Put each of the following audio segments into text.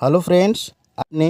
Hello friends, अपने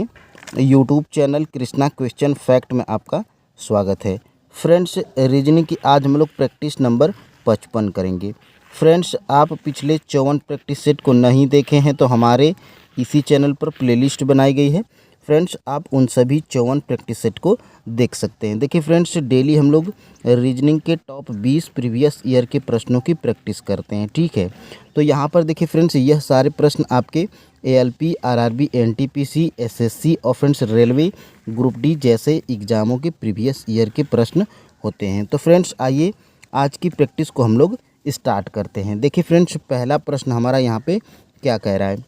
YouTube channel Krishna question fact में आपका स्वागत है। फ्रेंड्स, रीजनिंग की आज हम लोग प्रैक्टिस नंबर 55 करेंगे। फ्रेंड्स, आप पिछले 54 प्रैक्टिस सेट को नहीं देखे हैं तो हमारे इसी चैनल पर प्लेलिस्ट बनाई गई है। फ्रेंड्स, आप उन सभी 54 प्रैक्टिस सेट को देख सकते हैं। देखिए फ्रेंड्स, डेली हम लोग रीजनिंग के टॉप 20 प्रीवियस ईयर के प्रश्नों की प्रैक्टिस करते हैं। ठीक है, तो यहाँ पर देखिए फ्रेंड्स, यह सारे प्रश्न आपके ALP, RRB, NTPC, SSC और फ्रेंड्स रेलवे ग्रुप डी जैसे एग्ज़ामों के प्रीवियस ईयर के प्रश्न होते हैं। तो फ्रेंड्स, आइए आज की प्रैक्टिस को हम लोग स्टार्ट करते हैं। देखिए फ्रेंड्स, पहला प्रश्न हमारा यहाँ पे क्या कह रहा है।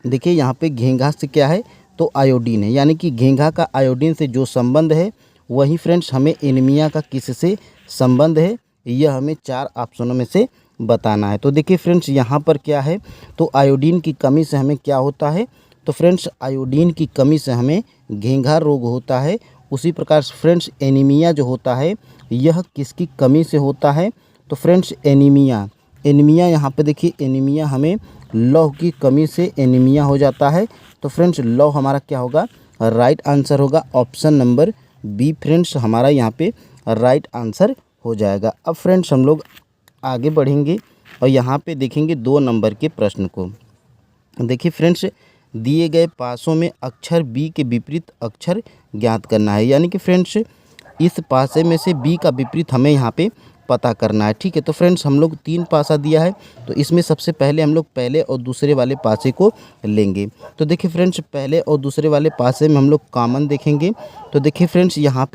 देखिए यहाँ पे घेंघा से क्या है, तो आयोडीन है, यानी कि घेंघा का आयोडीन से जो संबंध है वही फ्रेंड्स हमें एनीमिया का किससे संबंध है, यह हमें 4 ऑप्शनों में से बताना है। तो देखिए फ्रेंड्स, यहाँ पर क्या है, तो आयोडीन की कमी से हमें क्या होता है, तो फ्रेंड्स आयोडीन की कमी से हमें घेंघा रोग होता है। उसी प्रकार से फ्रेंड्स एनीमिया जो होता है यह किसकी कमी से होता है, तो फ्रेंड्स एनीमिया यहाँ पे देखिए, एनीमिया हमें लौह की कमी से एनीमिया हो जाता है। तो फ्रेंड्स लौह हमारा क्या होगा, राइट आंसर होगा ऑप्शन नंबर बी। फ्रेंड्स हमारा यहाँ पे राइट आंसर हो जाएगा। अब फ्रेंड्स हम लोग आगे बढ़ेंगे और यहाँ पे देखेंगे 2 नंबर के प्रश्न को। देखिए फ्रेंड्स, दिए गए पासों में अक्षर बी के विपरीत अक्षर ज्ञात करना है, यानी कि फ्रेंड्स इस पासे में से बी का विपरीत हमें यहाँ पे पता करना है। ठीक है, तो फ्रेंड्स हम लोग 3 पासा दिया है, तो इसमें सबसे पहले हम लोग पहले और दूसरे वाले पासे को लेंगे। तो देखिए फ्रेंड्स, पहले और दूसरे वाले पासे में हम लोग कॉमन देखेंगे। तो देखिए फ्रेंड्स, यहाँ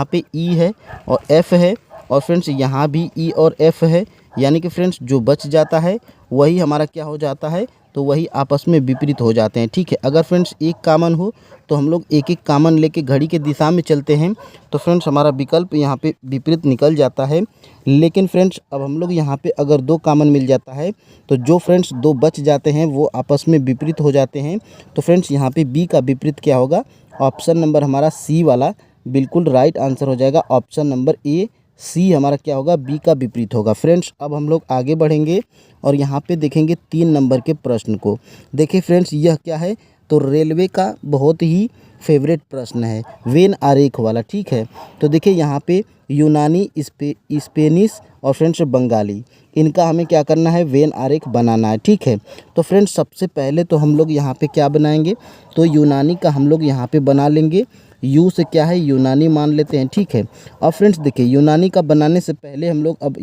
पे ई है और एफ है, और फ्रेंड्स यहाँ भी ई और एफ है, यानी कि फ्रेंड्स जो बच जाता है वही हमारा क्या हो जाता है, तो वही आपस में विपरीत हो जाते हैं। ठीक है, अगर फ्रेंड्स एक कॉमन हो तो हम लोग एक एक कॉमन लेके घड़ी के दिशा में चलते हैं, तो फ्रेंड्स हमारा विकल्प यहाँ पे विपरीत निकल जाता है। लेकिन फ्रेंड्स अब हम लोग यहाँ पे अगर 2 कॉमन मिल जाता है तो जो फ्रेंड्स 2 बच जाते हैं वो आपस में विपरीत हो जाते हैं। तो फ्रेंड्स यहाँ पे बी का विपरीत क्या होगा, ऑप्शन नंबर हमारा सी वाला बिल्कुल राइट आंसर हो जाएगा। ऑप्शन नंबर ए सी हमारा क्या होगा, बी का विपरीत होगा। फ्रेंड्स अब हम लोग आगे बढ़ेंगे और यहाँ पे देखेंगे 3 नंबर के प्रश्न को। देखिए फ्रेंड्स, यह क्या है, तो रेलवे का बहुत ही फेवरेट प्रश्न है, वेन आरेख वाला। ठीक है, तो देखिए यहाँ पे यूनानी, स्पेनिश और फ्रेंड्स बंगाली, इनका हमें क्या करना है, वेन आरेख बनाना है। ठीक है, तो फ्रेंड्स सबसे पहले तो हम लोग यहाँ पे क्या बनाएंगे, तो यूनानी का हम लोग यहाँ पे बना लेंगे। यू से क्या है, यूनानी मान लेते हैं। ठीक है, अब फ्रेंड्स देखिए यूनानी का बनाने से पहले हम लोग अब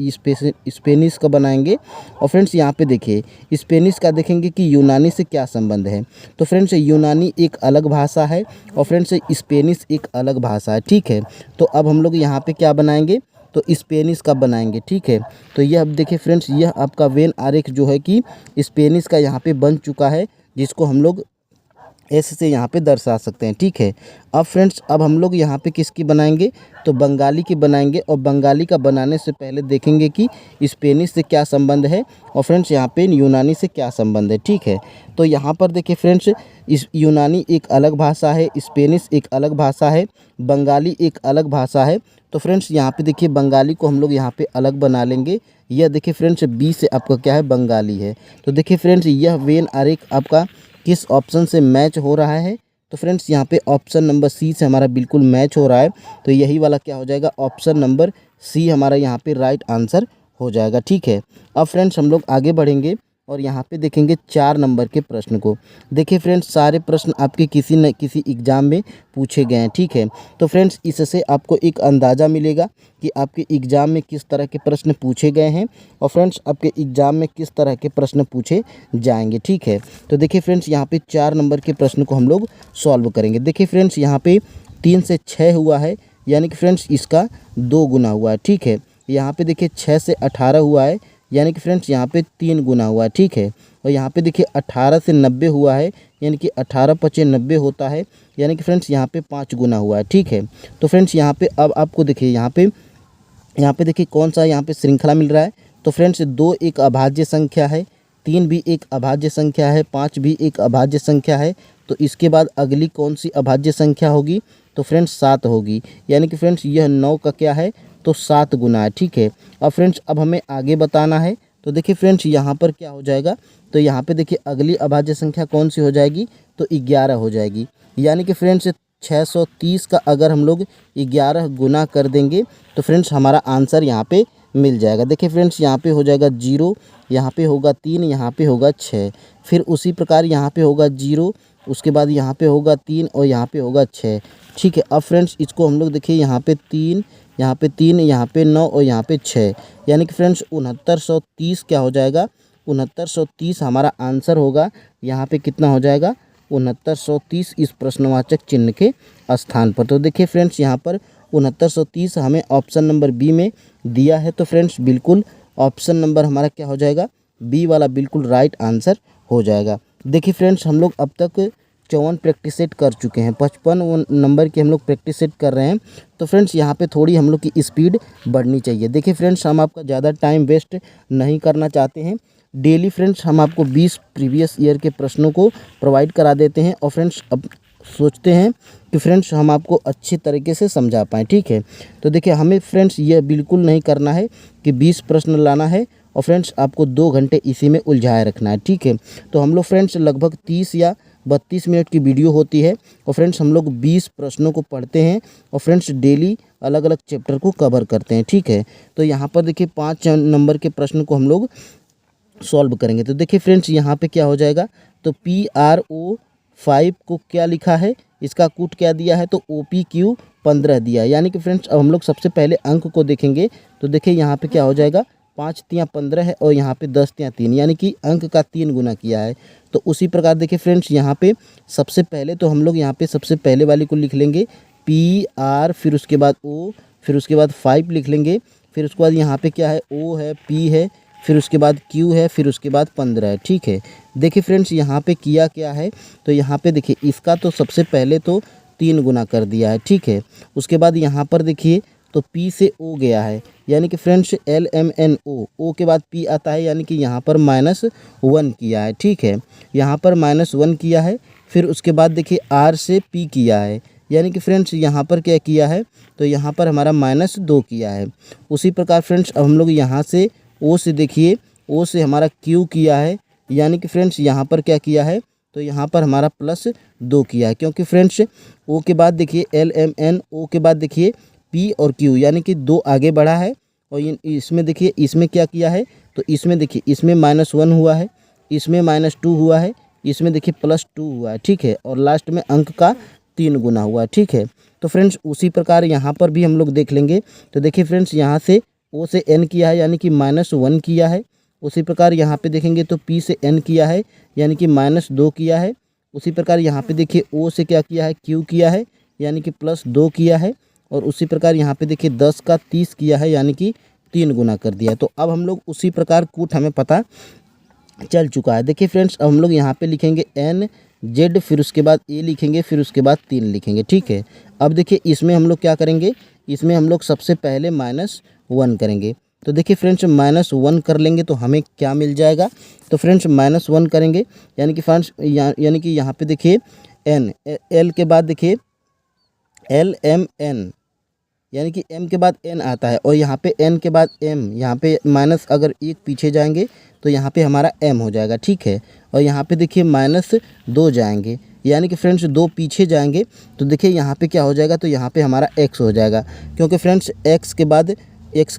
स्पेनिश का बनाएंगे। और फ्रेंड्स यहाँ पे देखिए स्पेनिश का देखेंगे कि यूनानी से क्या संबंध है। तो फ्रेंड्स यूनानी एक अलग भाषा है और फ्रेंड्स स्पेनिश एक अलग भाषा है। ठीक है, तो अब हम लोग यहाँ पे क्या बनाएंगे, तो स्पेनिश का बनाएंगे। ठीक है, तो यह अब देखिए फ्रेंड्स, यह आपका वेन आरेख जो है कि स्पेनिश का यहाँ पे बन चुका है, जिसको हम लोग एस से यहाँ पे दर्शा सकते हैं। ठीक है, अब फ्रेंड्स अब हम लोग यहाँ पे किसकी बनाएंगे, तो बंगाली की बनाएंगे। और बंगाली का बनाने से पहले देखेंगे कि स्पेनिश से क्या संबंध है और फ्रेंड्स यहाँ पे यूनानी से क्या संबंध है। ठीक है, तो यहाँ पर देखिए फ्रेंड्स, इस यूनानी एक अलग भाषा है, स्पेनिश एक अलग भाषा है, बंगाली एक अलग भाषा है। तो फ्रेंड्स यहाँ पे देखिए बंगाली को हम लोग यहाँ पे अलग बना लेंगे। यह देखिए फ्रेंड्स बी से आपका क्या है, बंगाली है। तो देखिए फ्रेंड्स यह वेन आरेख आपका किस ऑप्शन से मैच हो रहा है, तो फ्रेंड्स यहाँ पे ऑप्शन नंबर सी से हमारा बिल्कुल मैच हो रहा है। तो यही वाला क्या हो जाएगा, ऑप्शन नंबर सी हमारा यहाँ पे राइट आंसर हो जाएगा। ठीक है, अब फ्रेंड्स हम लोग आगे बढ़ेंगे और यहाँ पे देखेंगे 4 नंबर के प्रश्न को। देखिए फ्रेंड्स सारे प्रश्न आपके किसी न किसी एग्ज़ाम में पूछे गए हैं। ठीक है, तो फ्रेंड्स इससे आपको एक अंदाज़ा मिलेगा कि आपके एग्ज़ाम में किस तरह के प्रश्न पूछे गए हैं और फ्रेंड्स आपके एग्ज़ाम में किस तरह के प्रश्न पूछे जाएंगे। ठीक है, तो देखिए फ्रेंड्स यहाँ पे 4 नंबर के प्रश्न को हम लोग सॉल्व करेंगे। देखिए फ्रेंड्स यहाँ पे 3 से 6 हुआ है, यानी कि फ्रेंड्स इसका 2 गुना हुआ है। ठीक है, यहाँ पे देखिए 6 से 18 हुआ है, यानी कि फ्रेंड्स यहाँ पे 3 गुना हुआ है। ठीक है, और यहाँ पे देखिए 18 से 90 हुआ है, यानी कि 18 पचे 90 होता है, यानी कि फ्रेंड्स यहाँ पे 5 गुना हुआ है। ठीक है, तो फ्रेंड्स यहाँ पे अब आपको देखिए यहाँ पे देखिए कौन सा यहाँ पे श्रृंखला मिल रहा है, तो फ्रेंड्स 2 एक अभाज्य संख्या है, 3 भी एक अभाज्य संख्या है, 5 भी एक अभाज्य संख्या है। तो इसके बाद अगली कौन सी अभाज्य संख्या होगी, तो फ्रेंड्स 7 होगी, यानी कि फ्रेंड्स यह 9 का क्या है, तो 7 गुना है। ठीक है, अब फ्रेंड्स अब हमें आगे बताना है, तो देखिए फ्रेंड्स यहाँ पर क्या हो जाएगा, तो यहाँ पे देखिए अगली अभाज्य संख्या कौन सी हो जाएगी, तो 11 हो जाएगी। यानी कि फ्रेंड्स 630 का अगर हम लोग 11 गुना कर देंगे तो फ्रेंड्स हमारा आंसर यहाँ पे मिल जाएगा। देखिए फ्रेंड्स यहाँ पे हो जाएगा 0, यहाँ पे होगा 3, यहाँ पे होगा 6, फिर उसी प्रकार यहाँ पे होगा 0, उसके बाद यहाँ पे होगा 3 और यहाँ पे होगा 6। ठीक है, अब फ्रेंड्स इसको हम लोग देखिए यहाँ पे 3, यहाँ पे 3, यहाँ पे 9 और यहाँ पे 6, यानी कि फ्रेंड्स 6930 क्या हो जाएगा, 6930 हमारा आंसर होगा। यहाँ पे कितना हो जाएगा, 6930 इस प्रश्नवाचक चिन्ह के स्थान पर। तो देखिए फ्रेंड्स यहाँ पर 6930 हमें ऑप्शन नंबर बी में दिया है। तो फ्रेंड्स बिल्कुल ऑप्शन नंबर हमारा क्या हो जाएगा, बी वाला बिल्कुल राइट आंसर हो जाएगा। देखिए फ्रेंड्स हम लोग अब तक 54 प्रैक्टिस सेट कर चुके हैं, 55 नंबर की हम लोग प्रैक्टिस सेट कर रहे हैं। तो फ्रेंड्स यहाँ पे थोड़ी हम लोग की स्पीड बढ़नी चाहिए। देखिए फ्रेंड्स हम आपका ज़्यादा टाइम वेस्ट नहीं करना चाहते हैं। डेली फ्रेंड्स हम आपको 20 प्रीवियस ईयर के प्रश्नों को प्रोवाइड करा देते हैं और फ्रेंड्स अब सोचते हैं कि फ्रेंड्स हम आपको अच्छी तरीके से समझा पाएँ। ठीक है, तो देखिए हमें फ्रेंड्स ये बिल्कुल नहीं करना है कि 20 प्रश्न लाना है और फ्रेंड्स आपको 2 घंटे इसी में उलझाए रखना है। ठीक है, तो हम लोग फ्रेंड्स लगभग 30 या 32 मिनट की वीडियो होती है और फ्रेंड्स हम लोग 20 प्रश्नों को पढ़ते हैं और फ्रेंड्स डेली अलग अलग चैप्टर को कवर करते हैं। ठीक है, तो यहाँ पर देखिए 5 नंबर के प्रश्न को हम लोग सॉल्व करेंगे। तो देखिए फ्रेंड्स यहाँ पे क्या हो जाएगा, तो PRO5 को क्या लिखा है, इसका कूट क्या दिया है, तो OPQ 15 दिया है। यानी कि फ्रेंड्स अब हम लोग सबसे पहले अंक को देखेंगे। तो देखिए यहाँ पे क्या हो जाएगा, 5 तियाँ 15 है और यहाँ पे 10 तियाँ 3, यानी कि अंक का 3 गुना किया है। तो उसी प्रकार देखिए फ्रेंड्स यहाँ पे सबसे पहले तो हम लोग यहाँ पे सबसे पहले वाली को लिख लेंगे PR, फिर उसके बाद O, फिर उसके बाद 5 लिख लेंगे, फिर उसके बाद यहाँ पे क्या है, O है, P है, फिर उसके बाद Q है, फिर उसके बाद 15 है। ठीक है, देखिए फ्रेंड्स यहाँ पे किया क्या है, तो यहाँ पे देखिए इसका तो सबसे पहले तो 3 गुना कर दिया है। ठीक है, उसके बाद यहाँ पर देखिए तो P से O गया है, यानी कि फ्रेंड्स LMNO, O के बाद P आता है, यानी कि यहाँ पर -1 किया है। ठीक है, यहाँ पर -1 किया है, फिर उसके बाद देखिए R से P किया है, यानी कि फ्रेंड्स यहाँ पर क्या किया है, तो यहाँ पर हमारा -2 किया है। उसी प्रकार फ्रेंड्स अब हम लोग यहाँ से O से देखिए, O से हमारा Q किया है, यानी कि फ्रेंड्स यहाँ पर क्या किया है, तो यहाँ पर हमारा +2 किया है, क्योंकि फ्रेंड्स O के बाद देखिए LMN, O के बाद देखिए P और Q, यानी कि 2 आगे बढ़ा है और इसमें देखिए इसमें क्या किया है, तो इसमें देखिए इसमें -1 हुआ है, इसमें -2 हुआ है, इसमें देखिए +2 हुआ है। ठीक है, और लास्ट में अंक का 3 गुना हुआ है। ठीक है, तो फ्रेंड्स उसी प्रकार यहाँ पर भी हम लोग देख लेंगे। तो देखिए फ्रेंड्स यहाँ से O से N किया है, यानी कि -1 किया है। उसी प्रकार यहाँ पे देखेंगे तो P से N किया है, यानी कि -2 किया है। उसी प्रकार यहाँ पे देखिए O से क्या किया है, Q किया है, यानी कि +2 किया है। और उसी प्रकार यहाँ पे देखिए 10 का 30 किया है, यानी कि 3 गुना कर दिया। तो अब हम लोग उसी प्रकार कूट हमें पता चल चुका है। देखिए फ्रेंड्स अब हम लोग यहाँ पे लिखेंगे NZ, फिर उसके बाद A लिखेंगे, फिर उसके बाद 3 लिखेंगे। ठीक है, अब देखिए इसमें हम लोग क्या करेंगे, इसमें हम लोग सबसे पहले -1 करेंगे। तो देखिए फ्रेंड्स -1 कर लेंगे तो हमें क्या मिल जाएगा, तो फ्रेंड्स -1 करेंगे, यानी कि फ्रेंड्स यानी कि यहाँ पे देखिए N, L के बाद देखिए LMN, यानी कि M के बाद N आता है और यहाँ पे N के बाद M, यहाँ पे माइनस अगर 1 पीछे जाएंगे तो यहाँ पे हमारा M हो जाएगा। ठीक है, और यहाँ पे देखिए -2 जाएंगे, यानी कि फ्रेंड्स 2 पीछे जाएंगे तो देखिए यहाँ पे क्या हो जाएगा, तो यहाँ पे हमारा X हो जाएगा, क्योंकि फ्रेंड्स X के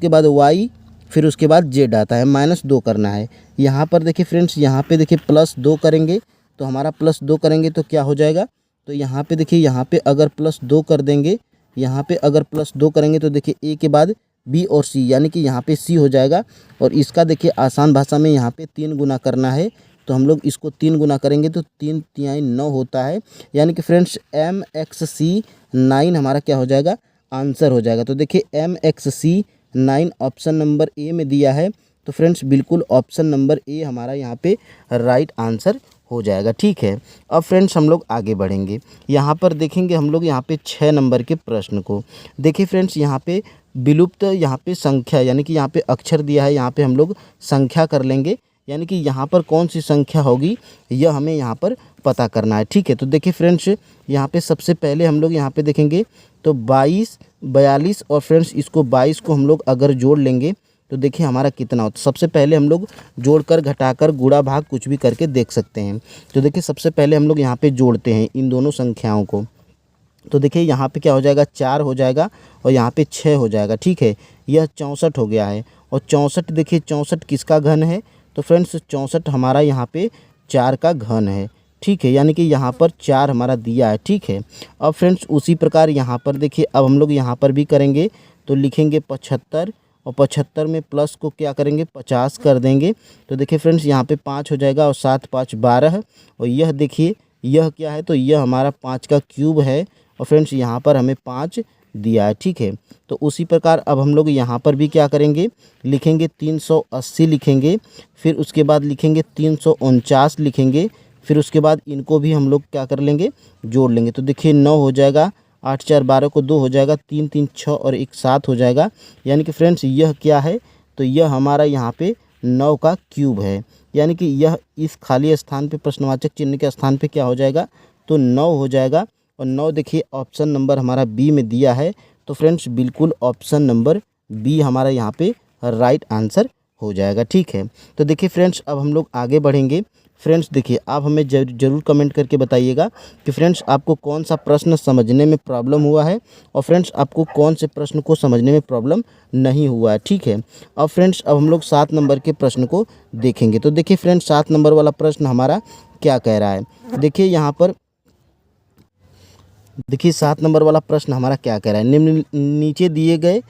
बाद Y, फिर उसके बाद Z आता है, -2 करना है। यहाँ पर देखिए फ्रेंड्स यहाँ पे देखिए +2 करेंगे तो हमारा +2 करेंगे तो क्या हो जाएगा, तो यहाँ पे देखिए यहाँ पे अगर +2 कर देंगे, यहाँ पे अगर +2 करेंगे तो देखिए A के बाद B और C, यानी कि यहाँ पे C हो जाएगा। और इसका देखिए आसान भाषा में यहाँ पे 3 गुना करना है, तो हम लोग इसको 3 गुना करेंगे तो 3 तिहाई 9 होता है, यानी कि फ्रेंड्स MXC 9 हमारा क्या हो जाएगा, आंसर हो जाएगा। तो देखिए MXC 9 ऑप्शन नंबर A में दिया है, तो फ्रेंड्स बिल्कुल ऑप्शन नंबर A हमारा यहाँ पे राइट आंसर हो जाएगा। ठीक है, अब फ्रेंड्स हम लोग आगे बढ़ेंगे। यहाँ पर देखेंगे हम लोग यहाँ पे 6 नंबर के प्रश्न को। देखिए फ्रेंड्स यहाँ पे विलुप्त यहाँ पे संख्या, यानी कि यहाँ पे अक्षर दिया है, यहाँ पे हम लोग संख्या कर लेंगे, यानी कि यहाँ पर कौन सी संख्या होगी यह हमें यहाँ पर पता करना है। ठीक है, तो देखिए फ्रेंड्स यहाँ पे सबसे पहले हम लोग यहाँ पे देखेंगे तो 22, 42 और फ्रेंड्स इसको 22 को हम लोग अगर जोड़ लेंगे तो देखिए हमारा कितना होता है। सबसे पहले हम लोग जोड़कर घटाकर गुणा भाग कुछ भी करके देख सकते हैं। तो देखिए सबसे पहले हम लोग यहाँ पे जोड़ते हैं इन दोनों संख्याओं को। तो देखिए यहाँ पे क्या हो जाएगा, 4 हो जाएगा और यहाँ पे 6 हो जाएगा। ठीक है, यह 64 हो गया है। और 64 देखिए 64 किसका घन है, तो फ्रेंड्स 64 हमारा यहाँ पे 4 का घन है। ठीक है, यानी कि यहाँ पर 4 हमारा दिया है। ठीक है, अब फ्रेंड्स उसी प्रकार यहाँ पर देखिए अब हम लोग यहाँ पर भी करेंगे। तो लिखेंगे 75 और 75 में प्लस को क्या करेंगे 50 कर देंगे। तो देखिए फ्रेंड्स यहाँ पे 5 हो जाएगा और 7 5 12 और यह देखिए यह क्या है, तो यह हमारा 5 का क्यूब है। और फ्रेंड्स यहाँ पर हमें 5 दिया है। ठीक है, तो उसी प्रकार अब हम लोग यहाँ पर भी क्या करेंगे, लिखेंगे 380 लिखेंगे, फिर उसके बाद लिखेंगे 349 लिखेंगे, फिर उसके बाद इनको भी हम लोग क्या कर लेंगे, जोड़ लेंगे। तो देखिए 9 हो जाएगा, 8 4 12 को 2 हो जाएगा, 3 3 6 और 1 7 हो जाएगा। यानी कि फ्रेंड्स यह क्या है, तो यह हमारा यहाँ पे 9 का क्यूब है। यानी कि यह इस खाली स्थान पे प्रश्नवाचक चिन्ह के स्थान पे क्या हो जाएगा, तो 9 हो जाएगा। और 9 देखिए ऑप्शन नंबर हमारा बी में दिया है। तो फ्रेंड्स बिल्कुल ऑप्शन नंबर बी हमारा यहाँ पे राइट आंसर हो जाएगा। ठीक है, तो देखिए फ्रेंड्स अब हम लोग आगे बढ़ेंगे। फ्रेंड्स देखिए आप हमें ज़रूर कमेंट करके बताइएगा कि फ्रेंड्स आपको कौन सा प्रश्न समझने में प्रॉब्लम हुआ है और फ्रेंड्स आपको कौन से प्रश्न को समझने में प्रॉब्लम नहीं हुआ है। ठीक है, अब फ्रेंड्स अब हम लोग 7 नंबर के प्रश्न को देखेंगे। तो देखिए फ्रेंड्स 7 नंबर वाला प्रश्न हमारा क्या कह रहा है, देखिए यहाँ पर देखिए 7 नंबर वाला प्रश्न हमारा क्या कह रहा है, निम्न नीचे दिए गए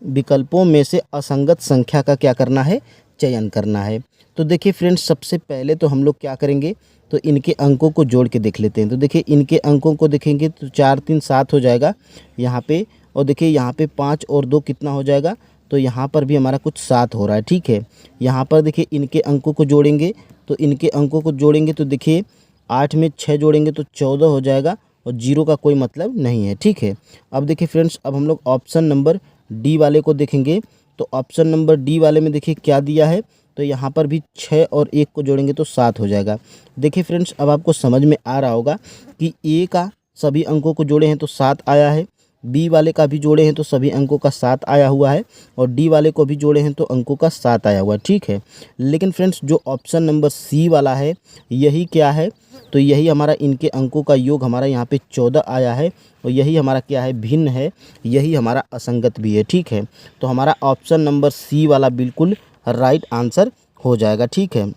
विकल्पों में से असंगत संख्या का क्या करना है, चयन करना है। तो देखिए फ्रेंड्स सबसे पहले तो हम लोग क्या करेंगे, तो इनके अंकों को जोड़ के देख लेते हैं। तो देखिए इनके अंकों को देखेंगे तो 4 3 7 हो जाएगा यहाँ पे, और देखिए यहाँ पे 5 और 2 कितना हो जाएगा, तो यहाँ पर भी हमारा कुछ 7 हो रहा है। ठीक है, यहाँ पर देखिए इनके अंकों को जोड़ेंगे, तो इनके अंकों को जोड़ेंगे तो देखिए 8 में 6 जोड़ेंगे तो 14 हो जाएगा और 0 का कोई मतलब नहीं है। ठीक है, अब देखिए फ्रेंड्स अब हम लोग ऑप्शन नंबर डी वाले को देखेंगे। तो ऑप्शन नंबर डी वाले में देखिए क्या दिया है, तो यहाँ पर भी 6 और 1 को जोड़ेंगे तो 7 हो जाएगा। देखिए फ्रेंड्स अब आपको समझ में आ रहा होगा कि ए का सभी अंकों को जोड़े हैं तो 7 आया है, बी वाले का भी जोड़े हैं तो सभी अंकों का 7 आया हुआ है, और डी वाले को भी जोड़े हैं तो अंकों का 7 आया हुआ है। ठीक है, लेकिन फ्रेंड्स जो ऑप्शन नंबर सी वाला है यही क्या है, तो यही हमारा इनके अंकों का योग हमारा यहाँ पे 14 आया है, और यही हमारा क्या है, भिन्न है, यही हमारा असंगत भी है। ठीक है, तो हमारा ऑप्शन नंबर सी वाला बिल्कुल राइट आंसर हो जाएगा। ठीक है,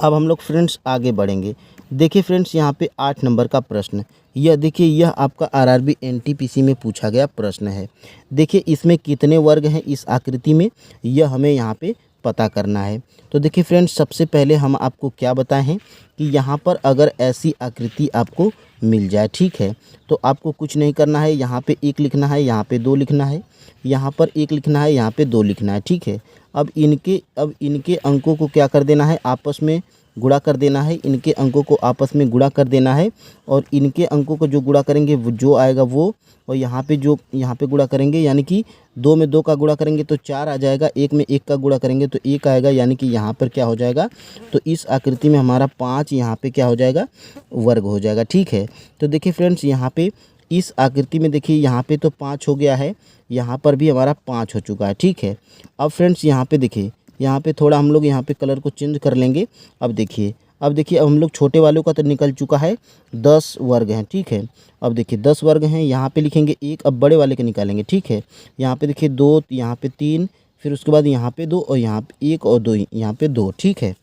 अब हम लोग फ्रेंड्स आगे बढ़ेंगे। देखिए फ्रेंड्स यहाँ पे 8 नंबर का प्रश्न, यह देखिए यह आपका आरआरबी एनटीपीसी में पूछा गया प्रश्न है। देखिए इसमें कितने वर्ग हैं इस आकृति में, यह हमें यहाँ पे पता करना है। तो देखिए फ्रेंड्स सबसे पहले हम आपको क्या बताएं हैं कि यहाँ पर अगर ऐसी आकृति आपको मिल जाए, ठीक है, तो आपको कुछ नहीं करना है, यहाँ पे 1 लिखना है, यहाँ पे 2 लिखना है, यहाँ पर 1 लिखना है, यहाँ पे 2 लिखना है। ठीक है, अब इनके अंकों को क्या कर देना है, आपस में गुणा कर देना है, इनके अंकों को आपस में गुणा कर देना है, और इनके अंकों को जो गुणा करेंगे वो जो आएगा वो, और यहाँ पे गुणा करेंगे यानी कि 2 में 2 का गुणा करेंगे तो 4 आ जाएगा, 1 में 1 का गुणा करेंगे तो 1 आएगा, यानी कि यहाँ पर क्या हो जाएगा, तो इस आकृति में हमारा 5 यहाँ पे क्या हो जाएगा, वर्ग हो जाएगा। ठीक है, तो देखिए फ्रेंड्स यहाँ पे इस आकृति में देखिए यहाँ पे तो 5 हो गया है, यहाँ पर भी हमारा 5 हो चुका है। ठीक है, अब फ्रेंड्स यहाँ पे देखिए, यहाँ पे थोड़ा हम लोग यहाँ पे कलर को चेंज कर लेंगे। अब देखिए अब हम लोग छोटे वालों का तो निकल चुका है, 10 वर्ग हैं। ठीक है, अब देखिए 10 वर्ग हैं, यहाँ पे लिखेंगे 1, अब बड़े वाले के निकालेंगे। ठीक है, यहाँ पे देखिए 2, यहाँ पे 3, फिर उसके बाद यहाँ पे 2, और यहाँ पे 1 और 2, यहाँ पे 2। ठीक है,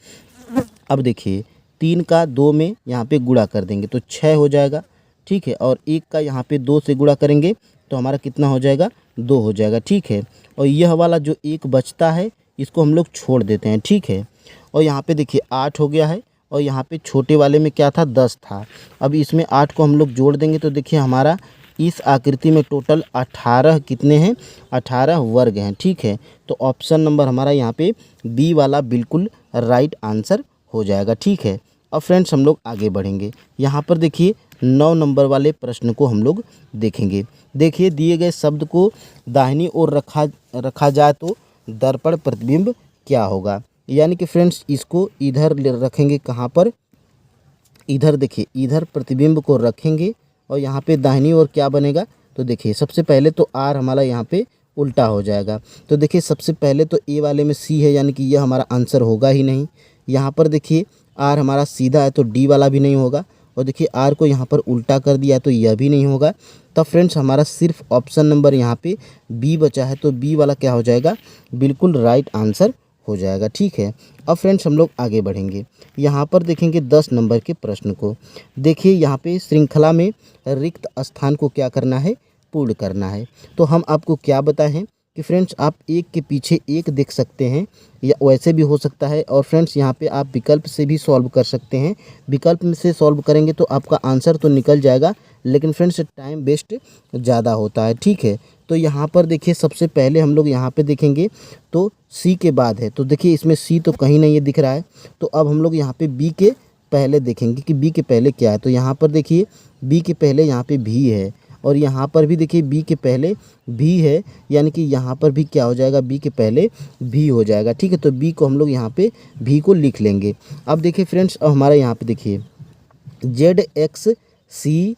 अब देखिए 3 का 2 में यहाँ पे गुणा कर देंगे तो 6 हो जाएगा। ठीक है, और 1 का यहाँ पे 2 से गुणा करेंगे तो हमारा कितना हो जाएगा, 2 हो जाएगा। ठीक है, और यह वाला जो 1 बचता है इसको हम लोग छोड़ देते हैं। ठीक है, और यहाँ पे देखिए 8 हो गया है, और यहाँ पे छोटे वाले में क्या था, 10 था। अब इसमें 8 को हम लोग जोड़ देंगे तो देखिए हमारा इस आकृति में टोटल 18 कितने हैं, 18 वर्ग हैं। ठीक है, तो ऑप्शन नंबर हमारा यहाँ पे बी वाला बिल्कुल राइट आंसर हो जाएगा। ठीक है, अब फ्रेंड्स हम लोग आगे बढ़ेंगे। यहाँ पर देखिए 9 नंबर वाले प्रश्न को हम लोग देखेंगे। देखिए दिए गए शब्द को दाहिनी ओर रखा जाए तो दर्पण प्रतिबिंब क्या होगा, यानी कि फ्रेंड्स इसको इधर रखेंगे, कहाँ पर, इधर देखिए, इधर प्रतिबिंब को रखेंगे, और यहाँ पे दाहिनी ओर क्या बनेगा, तो देखिए सबसे पहले तो आर हमारा यहाँ पे उल्टा हो जाएगा। तो देखिए सबसे पहले तो ए वाले में सी है, यानी कि यह हमारा आंसर होगा ही नहीं। यहाँ पर देखिए आर हमारा सीधा है तो डी वाला भी नहीं होगा, और देखिए आर को यहाँ पर उल्टा कर दिया है तो यह भी नहीं होगा। तब फ्रेंड्स हमारा सिर्फ ऑप्शन नंबर यहाँ पे बी बचा है, तो बी वाला क्या हो जाएगा, बिल्कुल राइट आंसर हो जाएगा। ठीक है, अब फ्रेंड्स हम लोग आगे बढ़ेंगे। यहाँ पर देखेंगे 10 नंबर के प्रश्न को। देखिए यहाँ पे श्रृंखला में रिक्त स्थान को क्या करना है, पूर्ण करना है। तो हम आपको क्या बताएं कि फ्रेंड्स आप एक के पीछे एक देख सकते हैं, या वैसे भी हो सकता है, और फ्रेंड्स यहाँ पे आप विकल्प से भी सॉल्व कर सकते हैं। विकल्प में से सॉल्व करेंगे तो आपका आंसर तो निकल जाएगा, लेकिन फ्रेंड्स टाइम वेस्ट ज़्यादा होता है। ठीक है, तो यहाँ पर देखिए सबसे पहले हम लोग यहाँ पे देखेंगे तो सी के बाद है, तो देखिए इसमें सी तो कहीं नहीं ये दिख रहा है। तो अब हम लोग यहाँ पे बी के पहले देखेंगे कि बी के पहले क्या है। तो यहाँ पर देखिए बी के पहले यहाँ पे भी है, और यहाँ पर भी देखिए बी के पहले भी है, यानी कि यहाँ पर भी क्या हो जाएगा, बी के पहले भी हो जाएगा। ठीक है, तो बी को हम लोग यहाँ पे भी को लिख लेंगे। अब देखिए फ्रेंड्स, अब हमारा यहाँ पे देखिए ZXCVB,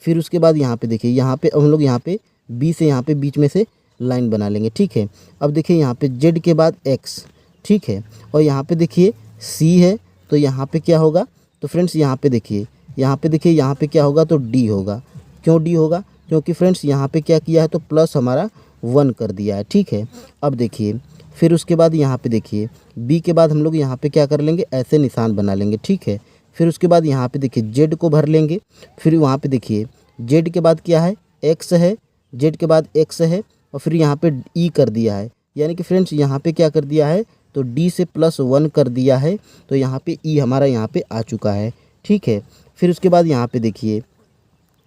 फिर उसके बाद यहाँ पे देखिए यहाँ पे हम लोग यहाँ पे बी से यहाँ पे बीच में से लाइन बना लेंगे। ठीक है, अब देखिए यहाँ पे Z के बाद X, ठीक है, और यहाँ पे देखिए C है, तो यहाँ पे क्या होगा, तो फ्रेंड्स यहाँ पे देखिए यहाँ पे क्या होगा, तो D होगा। क्यों D होगा, क्योंकि फ्रेंड्स यहाँ पे क्या किया है, तो प्लस हमारा 1 कर दिया है। ठीक है, अब देखिए फिर उसके बाद यहाँ पे देखिए B के बाद हम लोग यहाँ पे क्या कर लेंगे, ऐसे निशान बना लेंगे। ठीक है, फिर उसके बाद यहाँ पे देखिए Z को भर लेंगे। फिर वहाँ पे देखिए Z के बाद क्या है, X है, Z के बाद X है, और फिर यहाँ पे E कर दिया है, यानी कि फ्रेंड्स यहाँ पे क्या कर दिया है, तो D से +1 कर दिया है, तो यहाँ पे E हमारा यहाँ पे आ चुका है। ठीक है, फिर उसके बाद यहाँ पे देखिए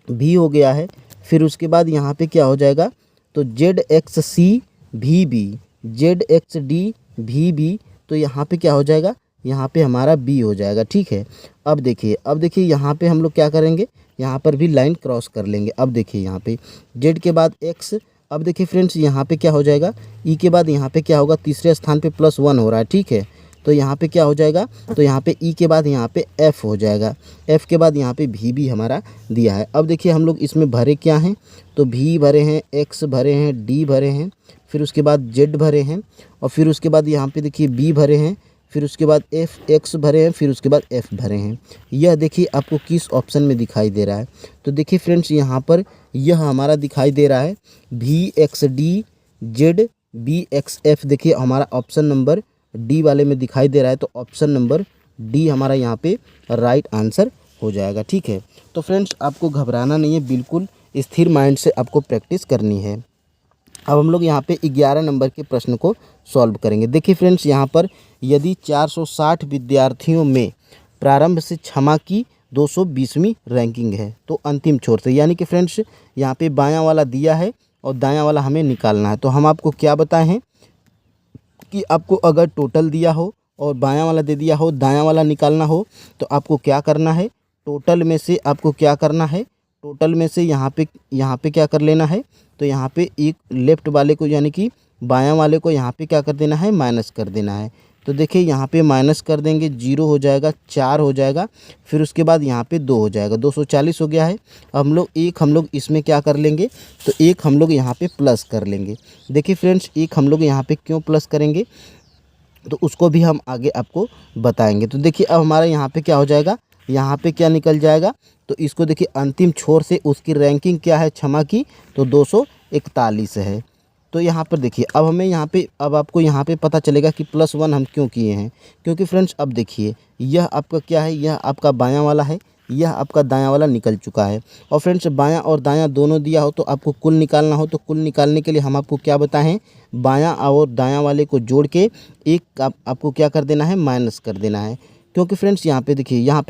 भी हो गया है। फिर उसके बाद यहाँ पे क्या हो जाएगा, तो ZXCVB, ZXDVB, तो यहाँ पे क्या हो जाएगा, यहाँ पे हमारा बी हो जाएगा। ठीक है, अब देखिए यहाँ पे हम लोग क्या करेंगे, यहाँ पर भी लाइन क्रॉस कर लेंगे। अब देखिए यहाँ पे Z के बाद X, अब देखिए फ्रेंड्स यहाँ पे क्या हो जाएगा, E के बाद यहाँ पे क्या होगा, तीसरे स्थान पे +1 हो रहा है। ठीक है, तो यहाँ पे क्या हो जाएगा, तो यहाँ पे E के बाद यहाँ पे F हो जाएगा। F के बाद यहाँ पे भी हमारा दिया है। अब देखिए हम लोग इसमें भरे क्या हैं, तो भी भरे हैं, X भरे हैं, D भरे हैं, फिर उसके बाद Z भरे हैं, और फिर उसके बाद यहाँ पे देखिए B भरे हैं, फिर उसके बाद X भरे हैं, फिर उसके बाद F भरे हैं। यह देखिए आपको किस ऑप्शन में दिखाई दे रहा है, तो देखिए फ्रेंड्स यहाँ पर यह हमारा दिखाई दे रहा है VXDZBXF। देखिए हमारा ऑप्शन नंबर डी वाले में दिखाई दे रहा है, तो ऑप्शन नंबर डी हमारा यहाँ पे राइट आंसर हो जाएगा। ठीक है, तो फ्रेंड्स आपको घबराना नहीं है, बिल्कुल स्थिर माइंड से आपको प्रैक्टिस करनी है। अब हम लोग यहाँ पे 11 नंबर के प्रश्न को सॉल्व करेंगे। देखिए फ्रेंड्स यहाँ पर यदि 460 विद्यार्थियों में प्रारंभ से क्षमा की 220वीं रैंकिंग है, तो अंतिम छोर से, यानी कि फ्रेंड्स यहाँ पे बायां वाला दिया है और दायां वाला हमें निकालना है। तो हम आपको क्या बताएं हैं कि आपको अगर टोटल दिया हो और बायां वाला दे दिया हो, दायां वाला निकालना हो, तो आपको क्या करना है, टोटल में से आपको क्या करना है, टोटल में से यहाँ पे क्या कर लेना है, तो यहाँ पे एक लेफ़्ट वाले को यानी कि बायां वाले को यहाँ पे क्या कर देना है, माइनस कर देना है। तो देखिए यहाँ पे माइनस कर देंगे, 0 हो जाएगा, 4 हो जाएगा, फिर उसके बाद यहाँ पे 2 हो जाएगा, 240 हो गया है। हम लोग इसमें क्या कर लेंगे, तो एक हम लोग यहाँ पे प्लस कर लेंगे। देखिए फ्रेंड्स एक हम लोग यहाँ पे क्यों प्लस करेंगे, तो उसको भी हम आगे आपको बताएंगे। तो देखिए अब हमारा यहाँ पे क्या हो जाएगा, यहाँ पे क्या निकल जाएगा, तो इसको देखिए अंतिम छोर से उसकी रैंकिंग क्या है क्षमा की, तो 241 है। तो यहाँ पर देखिए अब हमें यहाँ पे अब आपको यहाँ पे पता चलेगा कि +1 हम क्यों किए हैं, क्योंकि फ्रेंड्स अब देखिए यह आपका क्या है, यह आपका बायां वाला है, यह आपका दायां वाला निकल चुका है। और फ्रेंड्स बायां और दायां दोनों दिया हो, तो आपको कुल निकालना हो, तो कुल निकालने के लिए हम आपको क्या बताएं, बायां और दायां वाले को जोड़ के एक आपको क्या कर देना है, माइनस कर देना है। क्योंकि फ्रेंड्स यहाँ पे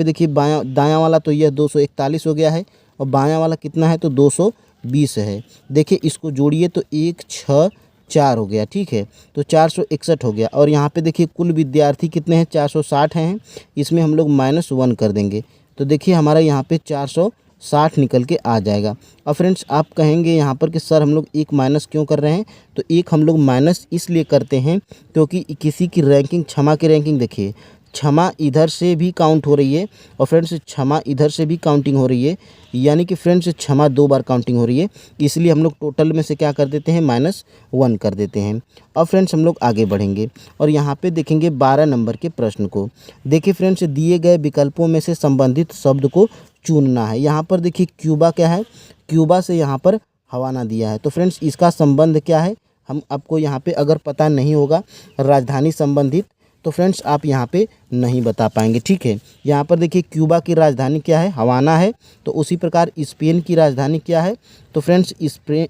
देखिए दायां वाला तो यह 241 हो गया है, और बायां वाला कितना है, तो 220 है। देखिए इसको जोड़िए तो 164 हो गया। ठीक है, तो 461 हो गया। और यहाँ पे देखिए कुल विद्यार्थी कितने हैं, 460 हैं, इसमें हम लोग -1 कर देंगे, तो देखिए हमारा यहाँ पे 460 निकल के आ जाएगा। और फ्रेंड्स आप कहेंगे यहाँ पर कि सर हम लोग एक माइनस क्यों कर रहे हैं, तो एक हम लोग माइनस इसलिए करते हैं क्योंकि किसी की रैंकिंग, क्षमा की रैंकिंग देखिए क्षमा इधर से भी काउंट हो रही है और फ्रेंड्स क्षमा इधर से भी काउंटिंग हो रही है, यानी कि फ्रेंड्स क्षमा 2 बार काउंटिंग हो रही है। इसलिए हम लोग टोटल में से क्या कर देते हैं, -1 कर देते हैं। अब फ्रेंड्स हम लोग आगे बढ़ेंगे और यहाँ पे देखेंगे 12 नंबर के प्रश्न को। देखिए फ्रेंड्स, दिए गए विकल्पों में से संबंधित शब्द को चुनना है। यहाँ पर देखिए क्यूबा क्या है, क्यूबा से यहाँ पर हवाना दिया है। तो फ्रेंड्स इसका संबंध क्या है, हम आपको यहाँ पे अगर पता नहीं होगा राजधानी संबंधित, तो फ्रेंड्स आप यहाँ पे नहीं बता पाएंगे, ठीक है। यहाँ पर देखिए क्यूबा की राजधानी क्या है, हवाना है। तो उसी प्रकार स्पेन की राजधानी क्या है, तो फ्रेंड्स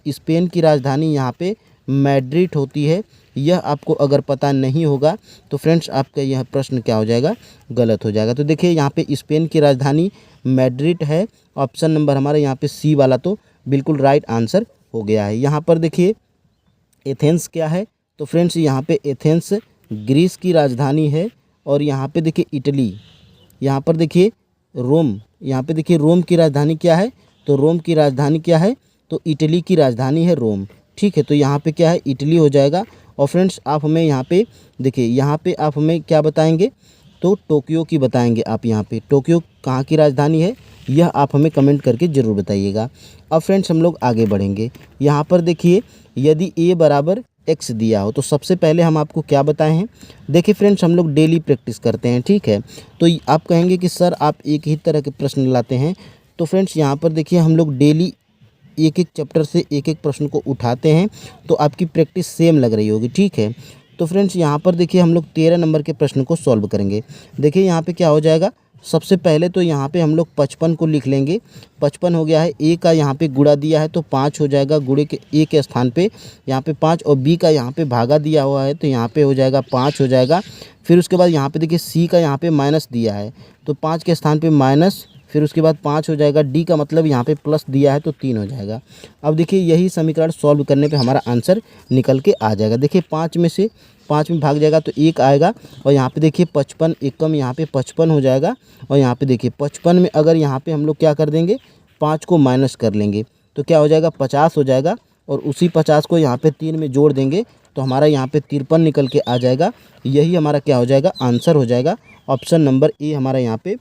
स्पेन की राजधानी यहाँ पे मैड्रिड होती है। यह आपको अगर पता नहीं होगा तो फ्रेंड्स आपका यह प्रश्न क्या हो जाएगा, गलत हो जाएगा। तो देखिए यहाँ पे स्पेन की राजधानी मैड्रिड है। ऑप्शन नंबर हमारे यहाँ पे सी वाला तो बिल्कुल राइट आंसर हो गया है। यहाँ पर देखिए एथेंस क्या है, तो फ्रेंड्स यहाँ पे एथेंस ग्रीस की राजधानी है। और यहाँ पे देखिए इटली, यहाँ पर देखिए रोम, यहाँ पे देखिए रोम की राजधानी क्या है, तो रोम की राजधानी क्या है, तो इटली की राजधानी है रोम, ठीक है। तो यहाँ पे क्या है, इटली हो जाएगा। और फ्रेंड्स आप हमें यहाँ पे देखिए, यहाँ पे आप हमें क्या बताएंगे, तो टोक्यो की बताएंगे आप। यहाँ पे टोक्यो कहाँ की राजधानी है, यह आप हमें कमेंट करके ज़रूर बताइएगा। अब फ्रेंड्स हम लोग आगे बढ़ेंगे। यहाँ पर देखिए यदि a बराबर x दिया हो तो सबसे पहले हम आपको क्या बताए हैं। देखिए फ्रेंड्स हम लोग डेली प्रैक्टिस करते हैं, ठीक है। तो आप कहेंगे कि सर आप एक ही तरह के प्रश्न लाते हैं। तो फ्रेंड्स यहाँ पर देखिए हम लोग डेली एक एक चैप्टर से एक एक प्रश्न को उठाते हैं, तो आपकी प्रैक्टिस सेम लग रही होगी, ठीक है। तो फ्रेंड्स यहाँ पर देखिए हम लोग 13 नंबर के प्रश्न को सॉल्व करेंगे। देखिए यहाँ पे क्या हो जाएगा, सबसे पहले तो यहाँ पे हम लोग 55 को लिख लेंगे। 55 हो गया है, ए का यहाँ पे गुणा दिया है तो 5 हो जाएगा, गुणे के ए के स्थान पे यहाँ पे 5, और बी का यहाँ पे भागा दिया हुआ है तो यहाँ पे हो जाएगा 5 हो जाएगा। फिर उसके बाद यहाँ पे देखिए सी का यहाँ पे माइनस दिया है तो 5 के स्थान पे माइनस, फिर उसके बाद 5 हो जाएगा। डी का मतलब यहाँ पे प्लस दिया है तो 3 हो जाएगा। अब देखिए यही समीकरण सॉल्व करने पे हमारा आंसर निकल के आ जाएगा। देखिए 5 में से 5 में भाग जाएगा तो 1 आएगा, और यहाँ पे देखिए 55 एकम यहाँ पे 55 हो जाएगा। और यहाँ पे देखिए 55 में अगर यहाँ पे हम लोग क्या कर देंगे, 5 को माइनस कर लेंगे तो क्या हो जाएगा, 50 हो जाएगा। और उसी 50 को यहाँ पे 3 में जोड़ देंगे तो हमारा यहाँ पे 53 निकल के आ जाएगा। यही हमारा क्या हो जाएगा, आंसर हो जाएगा। ऑप्शन नंबर ए हमारा यहाँ पे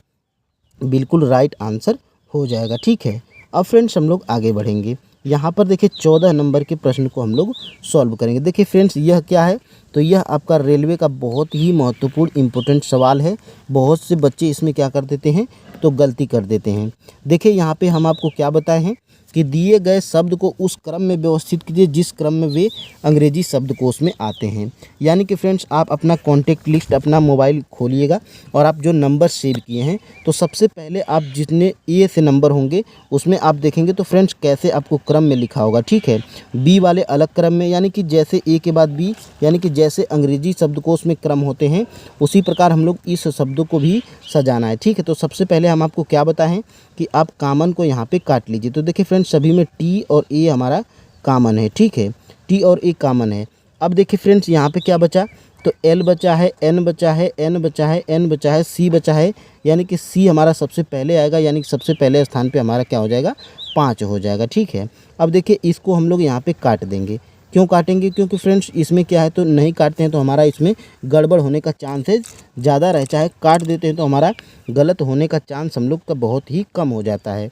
बिल्कुल राइट आंसर हो जाएगा, ठीक है। अब फ्रेंड्स हम लोग आगे बढ़ेंगे। यहाँ पर देखिए 14 नंबर के प्रश्न को हम लोग सॉल्व करेंगे। देखिए फ्रेंड्स यह क्या है, तो यह आपका रेलवे का बहुत ही महत्वपूर्ण इम्पोर्टेंट सवाल है। बहुत से बच्चे इसमें क्या कर देते हैं, तो गलती कर देते हैं। देखिए यहाँ पे हम आपको क्या बताए हैं कि दिए गए शब्द को उस क्रम में व्यवस्थित कीजिए जिस क्रम में वे अंग्रेजी शब्दकोश में आते हैं। यानी कि फ्रेंड्स आप अपना कॉन्टेक्ट लिस्ट अपना मोबाइल खोलिएगा और आप जो नंबर सेव किए हैं तो सबसे पहले आप जितने ए से नंबर होंगे उसमें आप देखेंगे तो फ्रेंड्स कैसे आपको क्रम में लिखा होगा, ठीक है। बी वाले अलग क्रम में, यानी कि जैसे ए के बाद बी, यानी कि जैसे अंग्रेजी शब्दकोश में क्रम होते हैं उसी प्रकार हम लोग इस शब्दों को भी सजाना है, ठीक है। तो सबसे पहले हम आपको क्या बताएं कि आप कॉमन को यहाँ पे काट लीजिए। तो देखिए फ्रेंड्स सभी में टी और ए हमारा कॉमन है, ठीक है। टी और ए कॉमन है। अब देखिए फ्रेंड्स यहाँ पे क्या बचा, तो एल बचा है, एन बचा है, एन बचा है, एन बचा है, सी बचा है। यानी कि सी हमारा सबसे पहले आएगा, यानी कि सबसे पहले स्थान पे हमारा क्या हो जाएगा, 5 हो जाएगा, ठीक है। अब देखिए इसको हम लोग यहाँ पे काट देंगे। क्यों काटेंगे, क्योंकि फ्रेंड्स इसमें क्या है, तो नहीं काटते हैं तो हमारा इसमें गड़बड़ होने का चांसेस ज़्यादा रहे। चाहे काट देते हैं तो हमारा गलत होने का चांस हम लोग का बहुत ही कम हो जाता है।